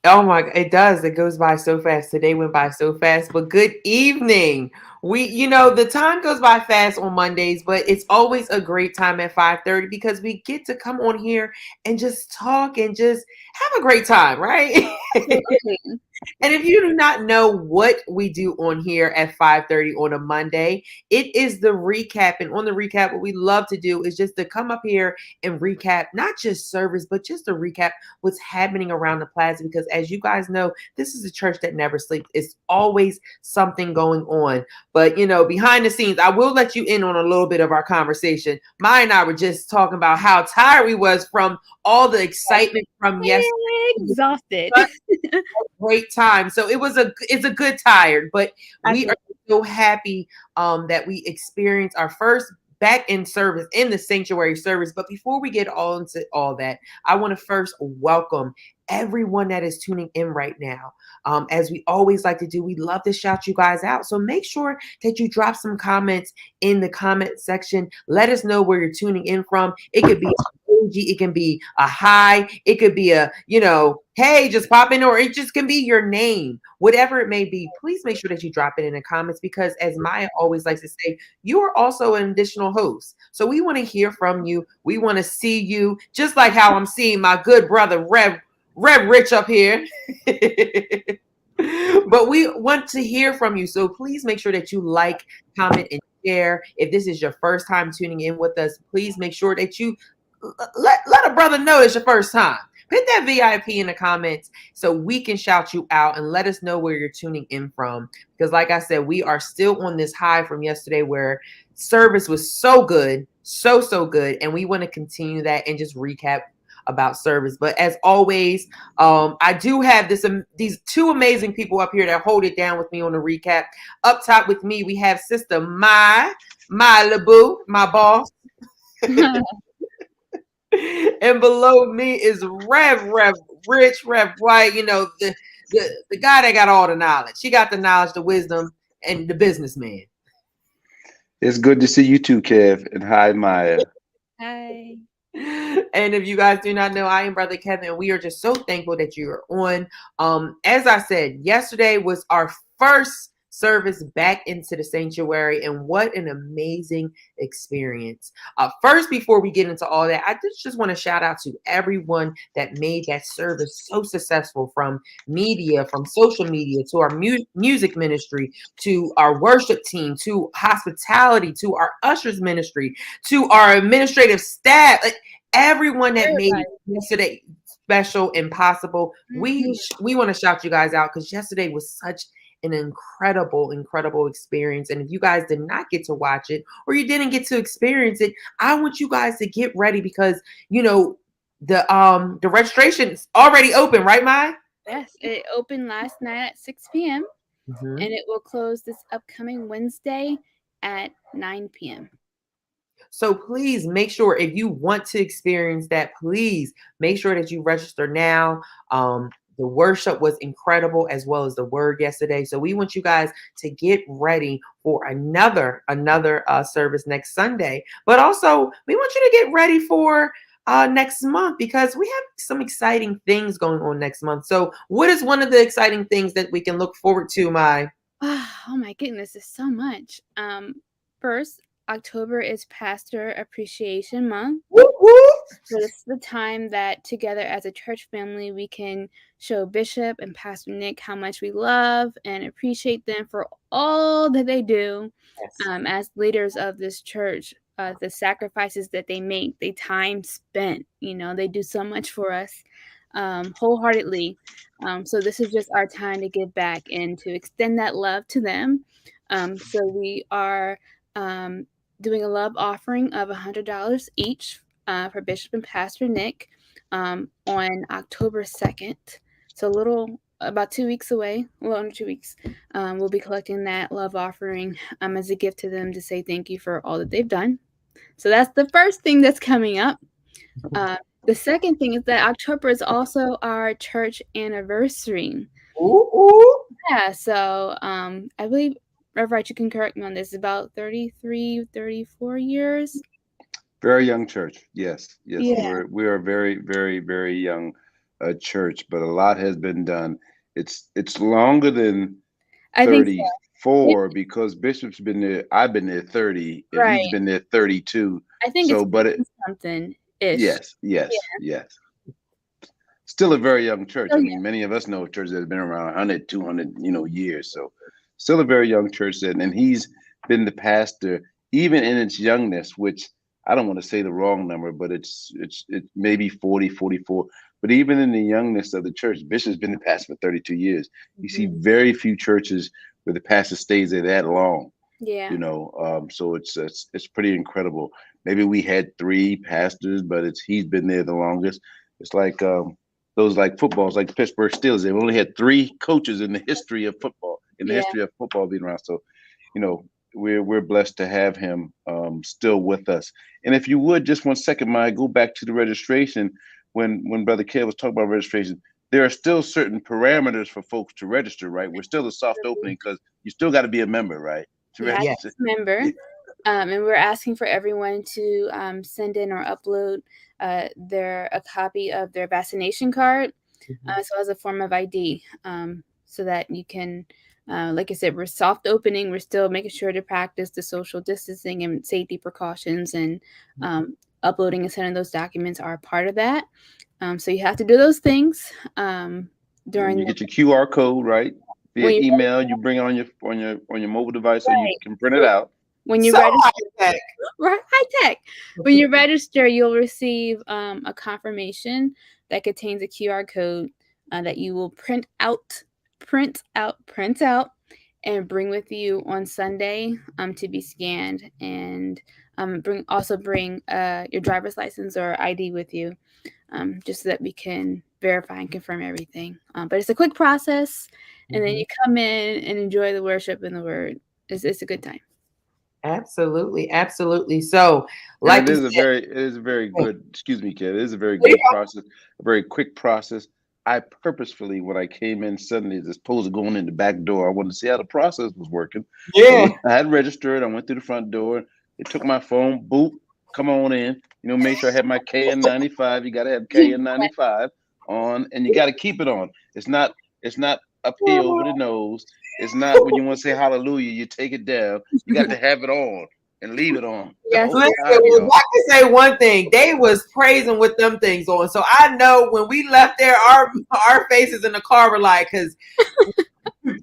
Oh my, it does. It goes by so fast. Today went by so fast, but good evening. The time goes by fast on Mondays, but it's always a great time at 5:30 because we get to come on here and just talk and just have a great time, right? Absolutely. And if you do not know what we do on here at 5:30 on a Monday, it is the recap. And on the recap, what we love to do is just to come up here and recap not just service, but just to recap what's happening around the plaza. Because as you guys know, this is a church that never sleeps. It's always something going on. But behind the scenes, I will let you in on a little bit of our conversation. Maya and I were just talking about how tired we was from all the excitement from yesterday. Exhausted. Great time. So it's a good tired, but we are Absolutely. so happy that we experienced our first back in service in the sanctuary service. But before we get all into all that, I want to first welcome everyone that is tuning in right now. As we always like to do, we love to shout you guys out. So make sure that you drop some comments in the comment section. Let us know where you're tuning in from. It could be it can be a hi, it could be a, hey, just pop in, or it just can be your name, whatever it may be. Please make sure that you drop it in the comments because, as Maya always likes to say, you are also an additional host. So we want to hear from you. We want to see you, just like how I'm seeing my good brother, Rev Rich up here. But we want to hear from you. So please make sure that you like, comment, and share. If this is your first time tuning in with us, please make sure that you let a brother know it's your first time. Put that VIP in the comments so we can shout you out and let us know where you're tuning in from. Because, like I said, we are still on this high from yesterday where service was so good, so good. And we want to continue that and just recap about service. But as always, I do have these two amazing people up here that hold it down with me on the recap. Up top with me, we have Sister My Labu, my boss. And below me is Rev Rich, Rev White, the guy that got all the knowledge. She got the knowledge, the wisdom, and the businessman. It's good to see you too, Kev. And hi, Maya. Hi. And if you guys do not know, I am Brother Kevin, and we are just so thankful that you are on. As I said, yesterday was our first service back into the sanctuary, and what an amazing experience. First, before we get into all that, I just want to shout out to everyone that made that service so successful, from media, from social media, to our music ministry, to our worship team, to hospitality, to our ushers ministry, to our administrative staff. Everyone that made Everybody. yesterday special and possible. Mhm. We want to shout you guys out because yesterday was such an incredible experience. And if you guys did not get to watch it or you didn't get to experience it, I want you guys to get ready because the registration is already open, right, Mai? Yes, it opened last night at 6 p.m. Mhm. and it will close this upcoming Wednesday at 9 p.m. So please make sure, if you want to experience that, please make sure that you register now. The worship was incredible as well as the word yesterday. So we want you guys to get ready for another service next Sunday. But also we want you to get ready for next month because we have some exciting things going on next month. So what is one of the exciting things that we can look forward to, my Oh my goodness, there's so much. First, October is Pastor Appreciation Month. whoop, whoop. So this is the time that together as a church family we can show Bishop and Pastor Nick how much we love and appreciate them for all that they do Yes. as leaders of this church. The sacrifices that they make, the time spent, they do so much for us wholeheartedly. So this is just our time to give back and to extend that love to them. So we are um, doing a love offering of $100 each for Bishop and Pastor Nick on October 2nd. So a little about 2 weeks away, a little under 2 weeks. We'll be collecting that love offering as a gift to them to say thank you for all that they've done. So that's the first thing that's coming up. Uh, the second thing is that October is also our church anniversary. Ooh, ooh. Yeah, so I believe, Rev Wright, you can correct me on this, about 33, 34 years. Very young church. Yes, yes. Yeah. We are very, very, very young a church, but a lot has been done. It's longer than I think so. 34 because Bishop's been there. I've been there 30, and Right. he's been there 32. I think So, it's but it, something ish. yes. Still a very young church. I mean, many of us know a church that's been around 100, 200, years. So, still a very young church. And he's been the pastor even in its youngness, which I don't want to say the wrong number, but it's maybe 40, 44. But even in the youngness of the church, Bishop's been the pastor for 32 years. You see very few churches where the pastor stays there that long. Yeah. So it's pretty incredible. Maybe we had 3 pastors, but he's been there the longest. It's like those like footballs, like the Pittsburgh Steelers. They've only had 3 coaches in the history of football, being around. So, we're blessed to have him still with us. And if you would, just 1 second, Maya, go back to the registration. When Brother Kev was talking about registration, there are still certain parameters for folks to register, right? We're still a soft opening because you still got to be a member, right? To register. Member. And we're asking for everyone to send in or upload a copy of their vaccination card, so as a form of ID, so that you can, like I said, we're soft opening. We're still making sure to practice the social distancing and safety precautions, and uploading and sending those documents are a part of that. So you have to do those things during. You get your QR code, right? Via email, you bring it on your mobile device, so you can print it out. When you register, high tech. When you register, you'll receive a confirmation that contains a QR code that you will print out, and bring with you on Sunday to be scanned, and bring your driver's license or ID with you, just so that we can verify and confirm everything. But it's a quick process, and then you come in and enjoy the worship and the word. It's a good time. Absolutely. So, like it is a very good. Excuse me, kid. It is a very good process, a very quick process. I purposefully, when I came in suddenly, as opposed to going in the back door, I wanted to see how the process was working. Yeah. So I had registered. I went through the front door. They took my phone. Boop. Come on in. Make sure I have my KN95. You got to have KN95 on, and you got to keep it on. It's not up here over the nose. It's not when you want to say hallelujah, you take it down. You got to have it on and leave it on. Yes, listen, I can say one thing. They was praising with them things on. So I know when we left there, our faces in the car were like, because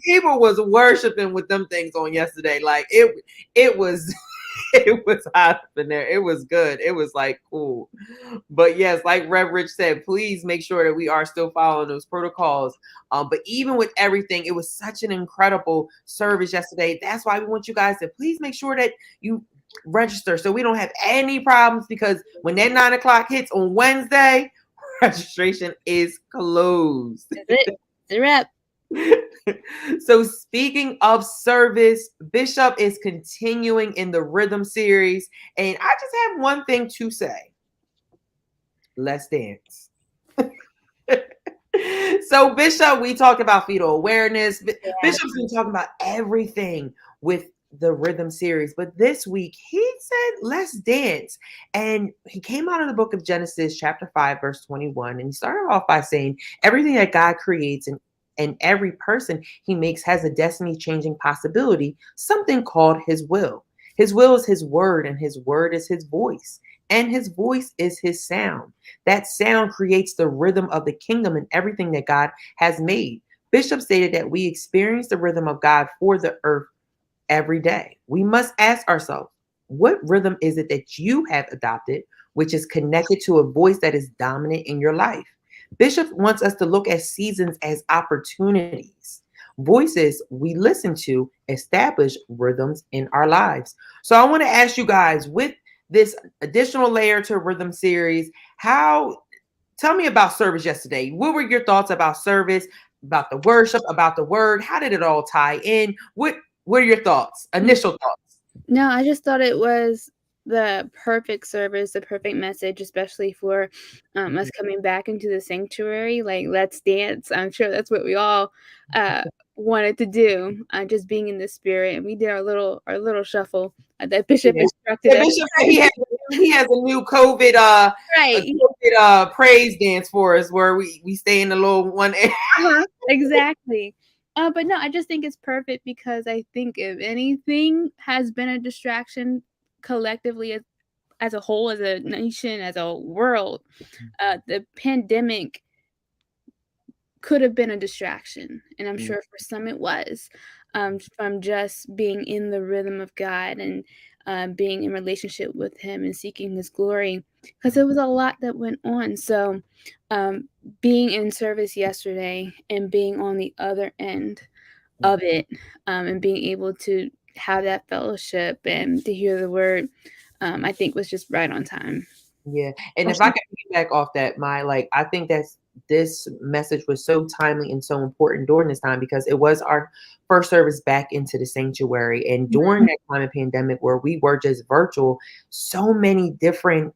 people was worshiping with them things on yesterday. Like it was it was hot in there. It was good. It was like cool. But yes, like Rev Rich said, please make sure that we are still following those protocols. But even with everything, it was such an incredible service yesterday. That's why we want you guys to please make sure that you register so we don't have any problems, because when that 9 o'clock hits on Wednesday, registration is closed. It's a wrap. So speaking of service, Bishop is continuing in the Rhythm series, and I just have one thing to say. Let's dance. So Bishop, we talked about fetal awareness. Yeah. Bishop's been talking about everything with the Rhythm series, but this week he said, let's dance. And he came out of the book of Genesis, chapter 5, verse 21. And he started off by saying everything that God creates and every person he makes has a destiny-changing possibility, something called his will. His will is his word, and his word is his voice, and his voice is his sound. That sound creates the rhythm of the kingdom and everything that God has made. Bishop stated that we experience the rhythm of God for the earth every day. We must ask ourselves, what rhythm is it that you have adopted, which is connected to a voice that is dominant in your life? Bishop wants us to look at seasons as opportunities. Voices we listen to establish rhythms in our lives. So I want to ask you guys, with this additional layer to Rhythm series, tell me about service yesterday. What were your thoughts about service, about the worship, about the word? How did it all tie in? What are your thoughts, initial thoughts? No, I just thought it was the perfect service, the perfect message, especially for us coming back into the sanctuary. Like, let's dance. I'm sure that's what we all wanted to do, just being in the spirit. And we did our little shuffle that Bishop instructed us. Bishop, he has a new COVID did praise dance for us where we stay in the little one area. Exactly. But no, I just think it's perfect because I think if anything has been a distraction collectively as a whole, as a nation, as a world, the pandemic could have been a distraction, and I'm sure for some it was, from just being in the rhythm of God and being in relationship with Him and seeking His glory, because there was a lot that went on. So, being in service yesterday and being on the other end of it, and being able to have that fellowship and to hear the word, I think was just right on time. Yeah. And if I can piggyback off that, I think this message was so timely and so important during this time because it was our first service back into the sanctuary. And during that time of pandemic where we were just virtual, so many different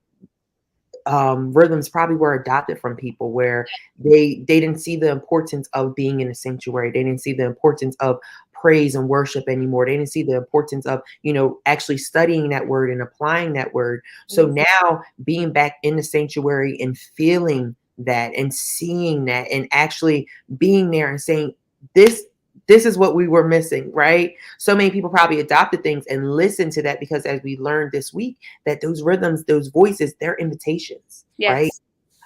rhythms probably were adopted from people where they didn't see the importance of being in a sanctuary. They didn't see the importance of praise and worship anymore. They didn't see the importance of, actually studying that word and applying that word. So now being back in the sanctuary and feeling that and seeing that and actually being there and saying, this is what we were missing, right? So many people probably adopted things and listened to that because as we learned this week, that those rhythms, those voices, they're invitations, right? Yes.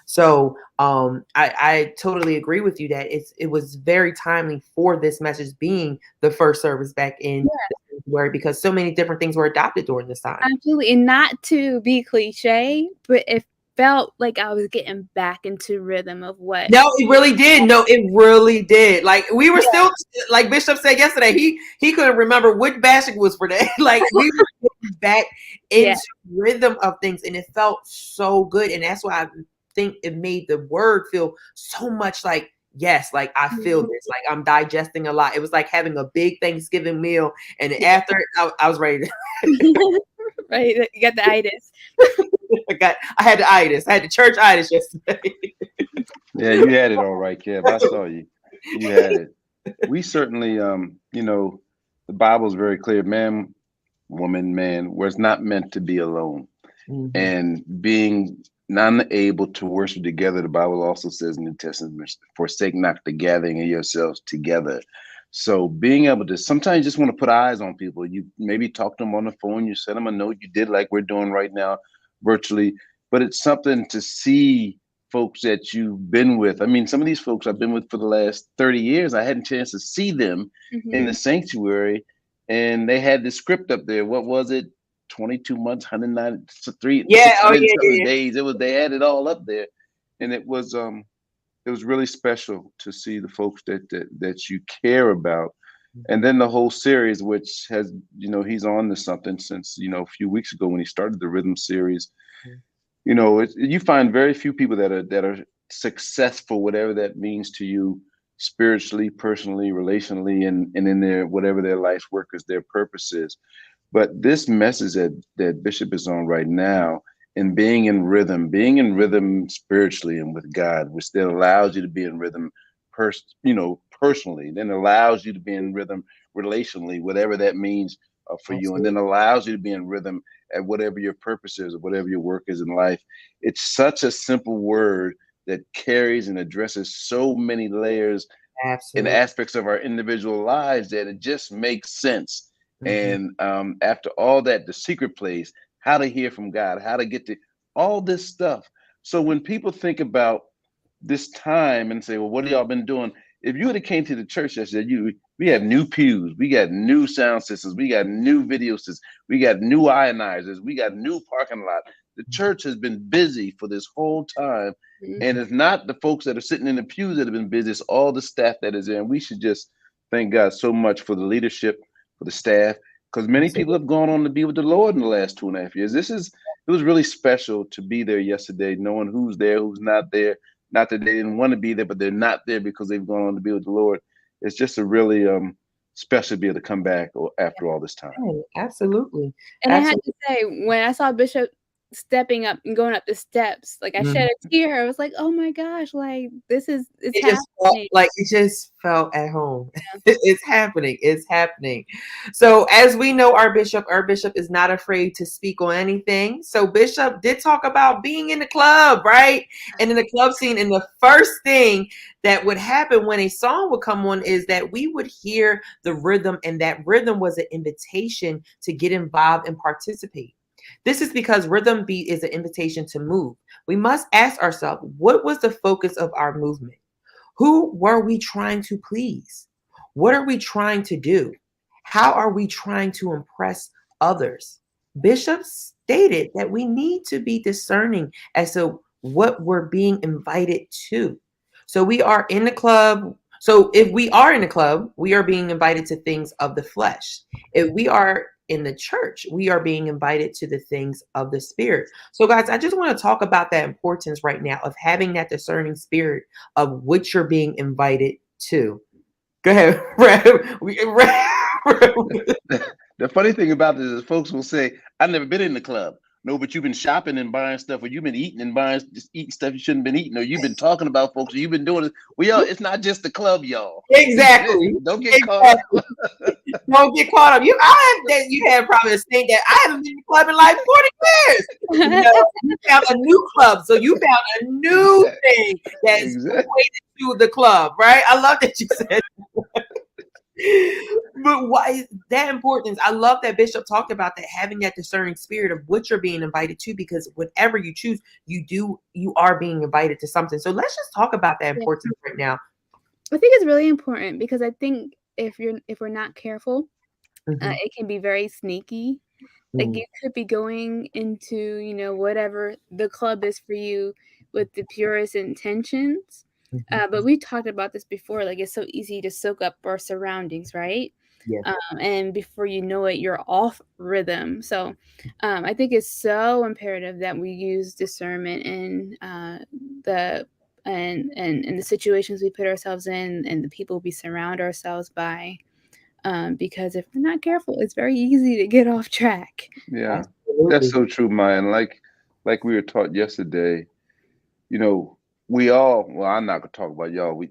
So I totally agree with you that it was very timely for this message being the first service back in the sanctuary because so many different things were adopted during this time. Absolutely. And not to be cliche, but it felt like I was getting back into rhythm of what. No, it really did. No, it really did. Like we were still, like Bishop said yesterday, he couldn't remember which bash it was for that. Like we were getting back into rhythm of things, and it felt so good. And that's why I think it made the word feel so much like yes, like I feel this. Like I'm digesting a lot. It was like having a big Thanksgiving meal, and after I was ready to. Right, you got the itis. I had the itis. I had the church itis yesterday. Yeah, you had it all right, Kev. I saw you. You had it. We certainly, the Bible's very clear. Man, woman, man, was not meant to be alone. And being unable to worship together, the Bible also says in the New Testament, forsake not the gathering of yourselves together. So being able to, sometimes you just want to put eyes on people. You maybe talk to them on the phone, you send them a note, you did like we're doing right now virtually, but it's something to see folks that you've been with. I mean, some of these folks I've been with for the last 30 years. I had a chance to see them in the sanctuary, and they had the script up there. What was it? 22 months, 193, 607 days. It was, they had it all up there, and it was really special to see the folks that you care about. And then the whole series, which has, he's on to something since, a few weeks ago when he started the Rhythm series. You find very few people that are successful, whatever that means to you, spiritually, personally, relationally, and in their whatever their life's work is, their purpose is. But this message that Bishop is on right now, and being in rhythm spiritually and with God, which then allows you to be in rhythm personally, then allows you to be in rhythm relationally, whatever that means for you, and then allows you to be in rhythm at whatever your purpose is or whatever your work is in life. It's such a simple word that carries and addresses so many layers and aspects of our individual lives that it just makes sense. And after all that, the secret place, how to hear from God, how to get to all this stuff. So when people think about this time and say, well, what have y'all been doing? If you would have came to the church yesterday, we have new pews, we got new sound systems, we got new video systems, we got new ionizers, we got new parking lot. The church has been busy for this whole time. And it's not the folks that are sitting in the pews that have been busy, it's all the staff that is there. And we should just thank God so much for the leadership, for the staff, because many people have gone on to be with the Lord in the last 2.5 years. It was really special to be there yesterday, knowing who's there, who's not there. Not that they didn't want to be there, but they're not there because they've gone on to be with the Lord. It's just a really special to be able to come back after all this time. Absolutely. And I had to say, when I saw Bishop stepping up and going up the steps. Like, I shed a tear. I was like, "Oh my gosh, like, it's It just felt happening." like it just felt at home. It's happening. It's happening. So as we know, our bishop is not afraid to speak on anything. So Bishop did talk about being in the club, right? And in the club scene, and the first thing that would happen when a song would come on is that we would hear the rhythm, and that rhythm was an invitation to get involved and participate. This is because rhythm beat is an invitation to move. We must ask ourselves, what was the focus of our movement? Who were we trying to please? What are we trying to do? How are we trying to impress others? Bishop stated that we need to be discerning as to what we're being invited to. So we are in the club. So if we are in the club, we are being invited to things of the flesh. If we are in the church, we are being invited to the things of the spirit. So guys, I just want to talk about that importance right now of having that discerning spirit of what you're being invited to. Go ahead, The funny thing about this is folks will say, I've never been in the club. No, but you've been shopping and buying stuff, or you've been eating and buying, just eating stuff you shouldn't have been eating, or you've been talking about folks, or you've been doing it. It's not just the club, y'all. Exactly. Don't get caught up. Don't get caught up. You had probably a state that I haven't been in the club in like 40 years. You found a new club. So you found a new thing that's related to the club, right? I love that you said that. But why is that important? I love that Bishop talked about that, having that discerning spirit of what you're being invited to, because whatever you choose, you are being invited to something. So let's just talk about that importance right now. I think it's really important because I think if we're not careful, it can be very sneaky. Like, you could be going into, whatever the club is for you with the purest intentions. But we talked about this before. Like, it's so easy to soak up our surroundings, right? Yeah. And before you know it, you're off rhythm. So I think it's so imperative that we use discernment in the situations we put ourselves in, and the people we surround ourselves by. Because if we're not careful, it's very easy to get off track. Yeah, Absolutely. that's so true, Maya. And like we were taught yesterday, we all, well, I'm not gonna talk about y'all.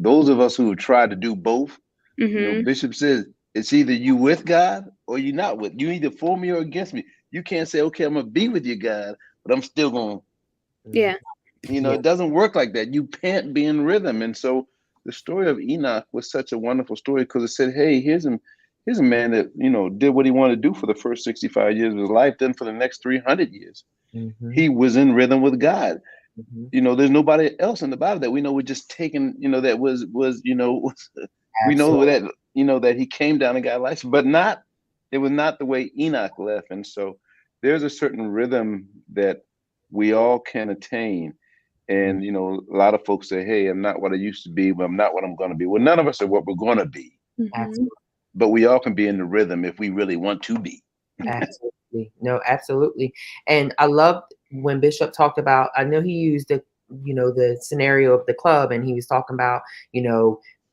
Those of us who have tried to do both, Bishop says it's either you with God or you're not with. You either for me or against me. You can't say, okay, I'm gonna be with you, God, but I'm still gonna. Yeah. It doesn't work like that. You can't be in rhythm. And so the story of Enoch was such a wonderful story, because it said, hey, here's a man that, did what he wanted to do for the first 65 years of his life. Then for the next 300 years, he was in rhythm with God. There's nobody else in the Bible that we know was just taken, that was we know that, that he came down and got a license, but it was not the way Enoch left. And so there's a certain rhythm that we all can attain. And, a lot of folks say, hey, I'm not what I used to be, but I'm not what I'm going to be. Well, none of us are what we're going to be. But we all can be in the rhythm if we really want to be. Absolutely. No, absolutely. And I loved when Bishop talked about, I know he used the scenario of the club, and he was talking about,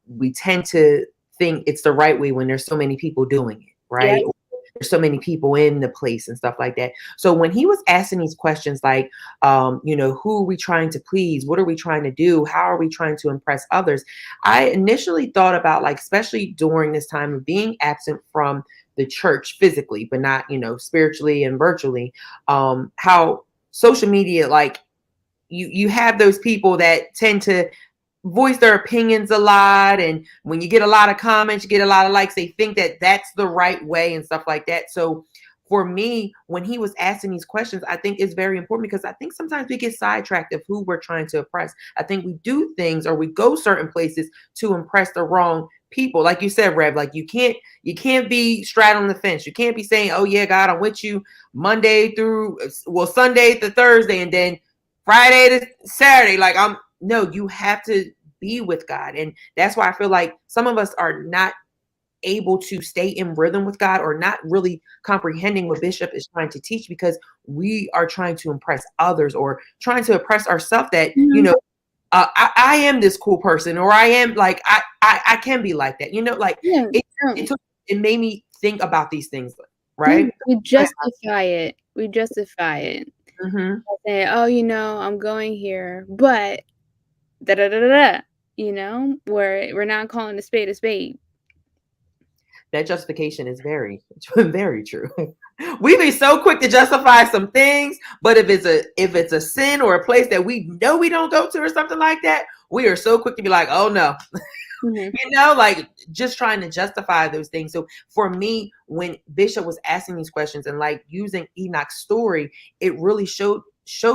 we tend to think it's the right way when there's so many people doing it, right? Yeah. There's so many people in the place and stuff like that. So when he was asking these questions like, who are we trying to please? What are we trying to do? How are we trying to impress others? I initially thought about, like, especially during this time of being absent from the church physically, but not, spiritually and virtually, how social media, like, you have those people that tend to voice their opinions a lot, and when you get a lot of comments, you get a lot of likes, they think that that's the right way and stuff like that. So for me, when he was asking these questions, I think it's very important, because I think sometimes we get sidetracked of who we're trying to impress. I think we do things, or we go certain places to impress the wrong people. Like you said, Rev, like you can't be straddling the fence. You can't be saying, oh yeah, God, I'm with you Sunday to Thursday, and then Friday to Saturday. Like, no, you have to be with God. And that's why I feel like some of us are not able to stay in rhythm with God, or not really comprehending what Bishop is trying to teach, because we are trying to impress others, or trying to impress ourselves that, I am this cool person, or I am like, I can be like that, it made me think about these things, right? We justify it. Mhm. Say, oh, I'm going here, but da da da da da. We're not calling a spade a spade. That justification is very, very true. We be so quick to justify some things, but if it's a sin or a place that we know we don't go to or something like that, we are so quick to be like, oh no. Like just trying to justify those things. So for me, when Bishop was asking these questions and like using Enoch's story, it really showed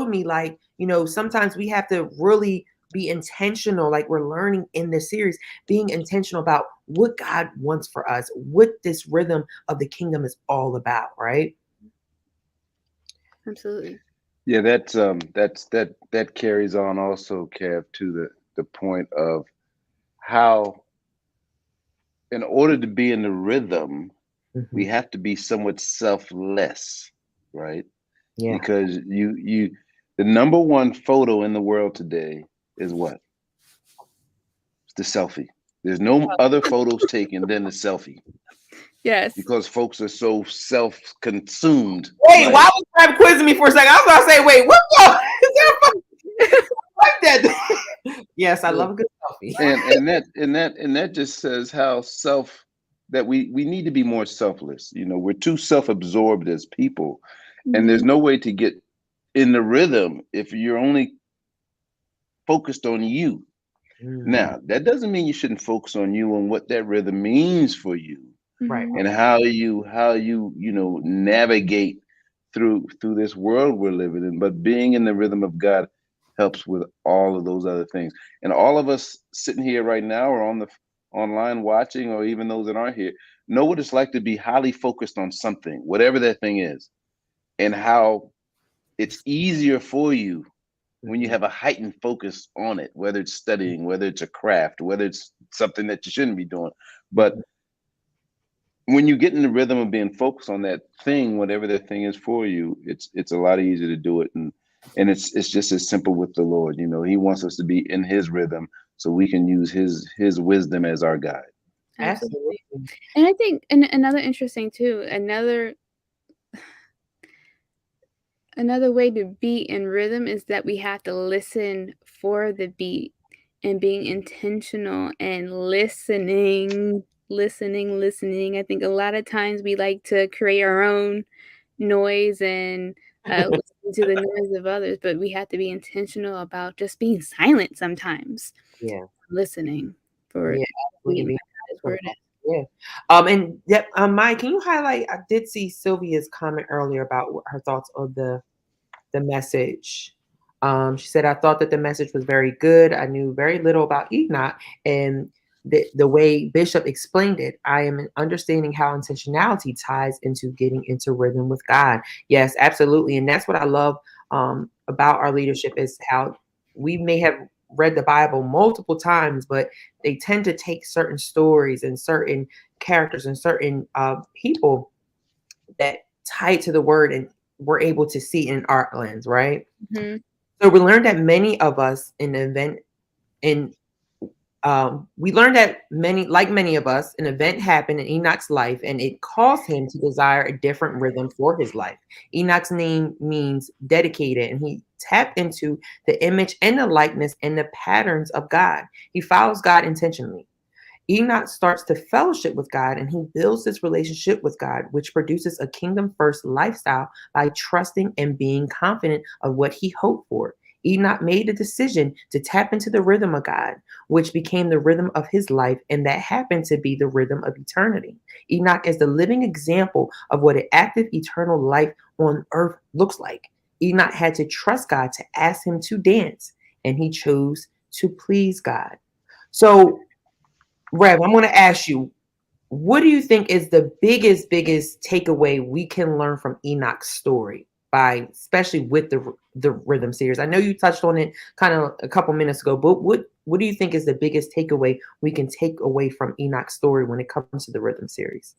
me like, sometimes we have to really be intentional, like we're learning in this series, being intentional about what God wants for us, what this rhythm of the kingdom is all about, right? Absolutely. Yeah, that carries on also, Kev, to the point of how, in order to be in the rhythm, we Mhm. have to be somewhat selfless, right? Yeah. Because the number one photo in the world today is what? It's the selfie. There's no other photos taken than the selfie Yes. because folks are so self-consumed. Wait, Right? why was Brad quizzing me for a second? I was about to say, wait, what? Is there a like that? Yes, I Yeah. love a good selfie. And that just says how that we need to be more selfless. We're too self-absorbed as people, and there's Mhm. no way to get in the rhythm if you're only focused on you. Mm, Now, that doesn't mean you shouldn't focus on you and what that rhythm means for you right. Mhm. and how you navigate through this world we're living in. But being in the rhythm of God helps with all of those other things. And all of us sitting here right now or on the online watching, or even those that aren't here, know what it's like to be highly focused on something, whatever that thing is, and how it's easier for you when you Mhm. have a heightened focus on it, whether it's studying, whether it's a craft, whether it's something that you shouldn't be doing. But when you get in the rhythm of being focused on that thing, whatever that thing is for you, it's a lot easier to do it. And it's just as simple with the Lord. He wants us to be in his rhythm so we can use his wisdom as our guide. Absolutely. Absolutely. And I think another interesting too, another way to be in rhythm is that we have to listen for the beat and being intentional and listening. I think a lot of times we like to create our own noise and listen to the noise of others, but we have to be intentional about just being silent sometimes, Yeah. listening for Yeah. being Absolutely. is where it is. Yeah. And yep, Mike, can you highlight? I did see Sylvia's comment earlier about her thoughts of the message. She said, I thought that the message was very good. I knew very little about Enoch, and the way Bishop explained it, I am understanding how intentionality ties into getting into rhythm with God. Yes, absolutely. And that's what I love about our leadership is how we may have read the Bible multiple times, but they tend to take certain stories and certain characters and certain people that tie to the word and we're able to see in our lens, right? Mhm. So we learned that many of us in the event in we learned that many of us, an event happened in Enoch's life and it caused him to desire a different rhythm for his life. Enoch's name means dedicated, and he tapped into the image and the likeness and the patterns of God. He follows God intentionally. Enoch starts to fellowship with God and he builds this relationship with God, which produces a kingdom first lifestyle by trusting and being confident of what he hoped for. Enoch made a decision to tap into the rhythm of God, which became the rhythm of his life, and that happened to be the rhythm of eternity. Enoch is the living example of what an active eternal life on earth looks like. Enoch had to trust God to ask him to dance, and he chose to please God. So, Rev, I'm going to ask you, what do you think is the biggest takeaway we can learn from Enoch's story by, especially with the rhythm series? I know you touched on it kind of a couple minutes ago, but what do you think is the biggest takeaway we can take away from Enoch's story when it comes to the rhythm series?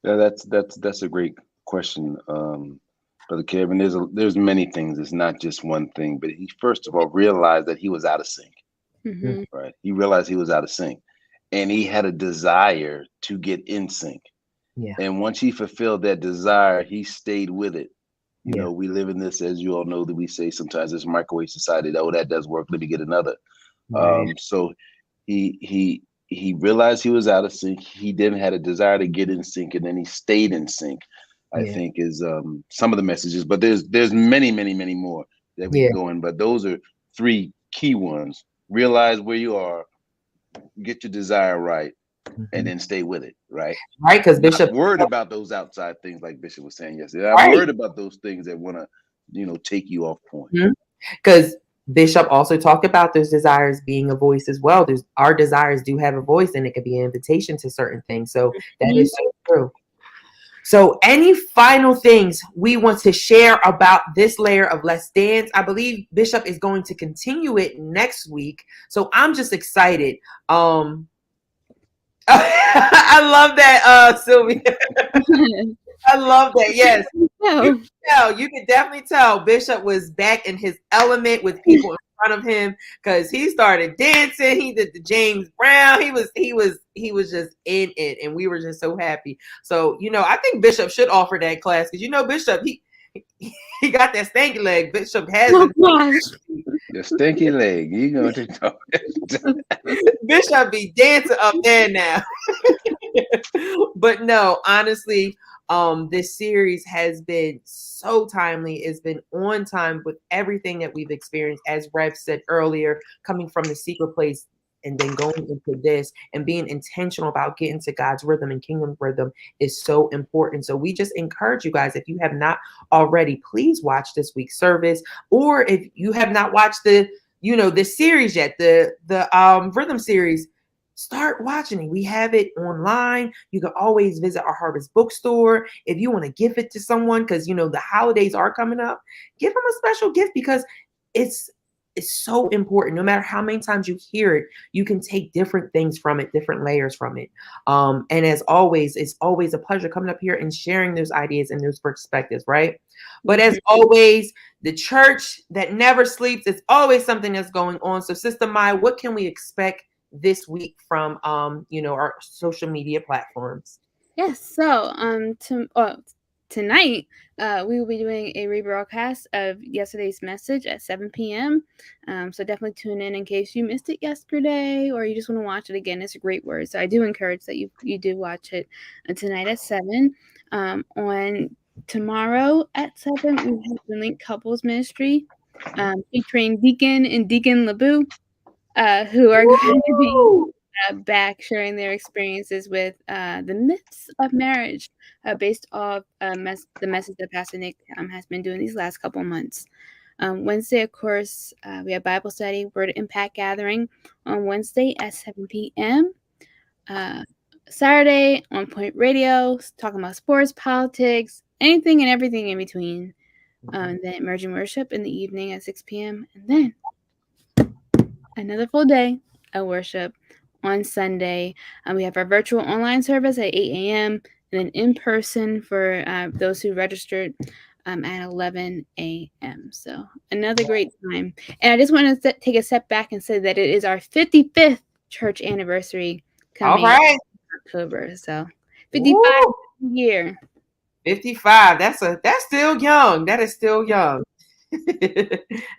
Yeah, that's a great question, Brother Kevin. There's many things. It's not just one thing. But he first of all realized that he was out of sync. Mm, Mhm. Right? He realized he was out of sync, and he had a desire to get in sync. yeah. And once he fulfilled that desire, he stayed with it You know, we live in this, as you all know, that we say sometimes this microwave society. That, oh, that does work. Let me get another. Right. So he realized he was out of sync. He then had a desire to get in sync, and then he stayed in sync. I think is some of the messages, but there's many more that we can go in. But those are 3 key ones. Realize where you are, get your desire right, and then stay with it, right? Right, because Bishop worried about those outside things, like Bishop was saying yesterday. I'm worried about those things that want to, take you off point. Because Bishop also talked about those desires being a voice as well. Our desires do have a voice, and it could be an invitation to certain things. So that is so true. So any final things we want to share about this layer of Let's Dance? I believe Bishop is going to continue it next week. So I'm just excited. I love that, Sylvia. I love that. Yes. You could definitely tell Bishop was back in his element with people in front of him, because he started dancing. He did the James Brown. He was just in it, and we were just so happy. So, I think Bishop should offer that class, because Bishop, he got that stanky leg. Bishop has the stinky leg. You going to talk? Bishop be dancing up there now. But no, honestly, this series has been so timely. It's been on time with everything that we've experienced, as Rev said earlier, coming from the secret place and then going into this and being intentional about getting to God's rhythm and kingdom rhythm is so important. So we just encourage you guys, if you have not already, please watch this week's service. Or if you have not watched the series yet, the rhythm series, start watching it. We have it online. You can always visit our Harvest Bookstore. If you want to give it to someone, because the holidays are coming up, give them a special gift, because it's so important. No matter how many times you hear it, you can take different things from it, different layers from it. And as always, it's always a pleasure coming up here and sharing those ideas and those perspectives, right? But as always, the church that never sleeps, it's always something that's going on. So Sister Maya, what can we expect this week from our social media platforms? Yes. So tonight we will be doing a rebroadcast of yesterday's message at 7 p.m. So definitely tune in case you missed it yesterday, or you just want to watch it again. It's a great word. So I do encourage that you do watch it tonight at 7. On tomorrow at 7, we have the Link Couples Ministry featuring Deacon and Deacon LeBou, who are going to be back sharing their experiences with the myths of marriage, based off the message that Pastor Nick has been doing these last couple months. Wednesday, of course, we have Bible study, Word Impact Gathering on Wednesday at 7 p.m. Saturday, On Point Radio, talking about sports, politics, anything and everything in between. Then Emerging Worship in the evening at 6 p.m. And then another full day of worship on Sunday. We have our virtual online service at 8 a.m. and then in person for those who registered at 11 a.m. So another great time. And I just want to take a step back and say that it is our 55th church anniversary coming in October. So 55 year. 55. That's still young. That is still young.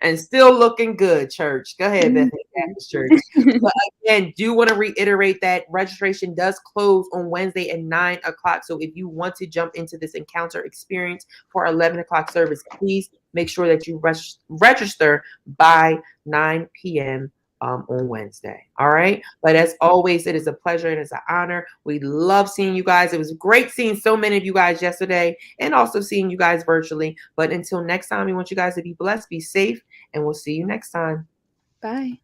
And still looking good, church. Go ahead, Bethany Baptist Church. But again, do want to reiterate that registration does close on Wednesday at 9 o'clock. So if you want to jump into this encounter experience for our 11 o'clock service, please make sure that you register by 9 p.m. On Wednesday. All right. But as always, it is a pleasure and it's an honor. We love seeing you guys. It was great seeing so many of you guys yesterday and also seeing you guys virtually. But until next time, we want you guys to be blessed, be safe, and we'll see you next time. Bye.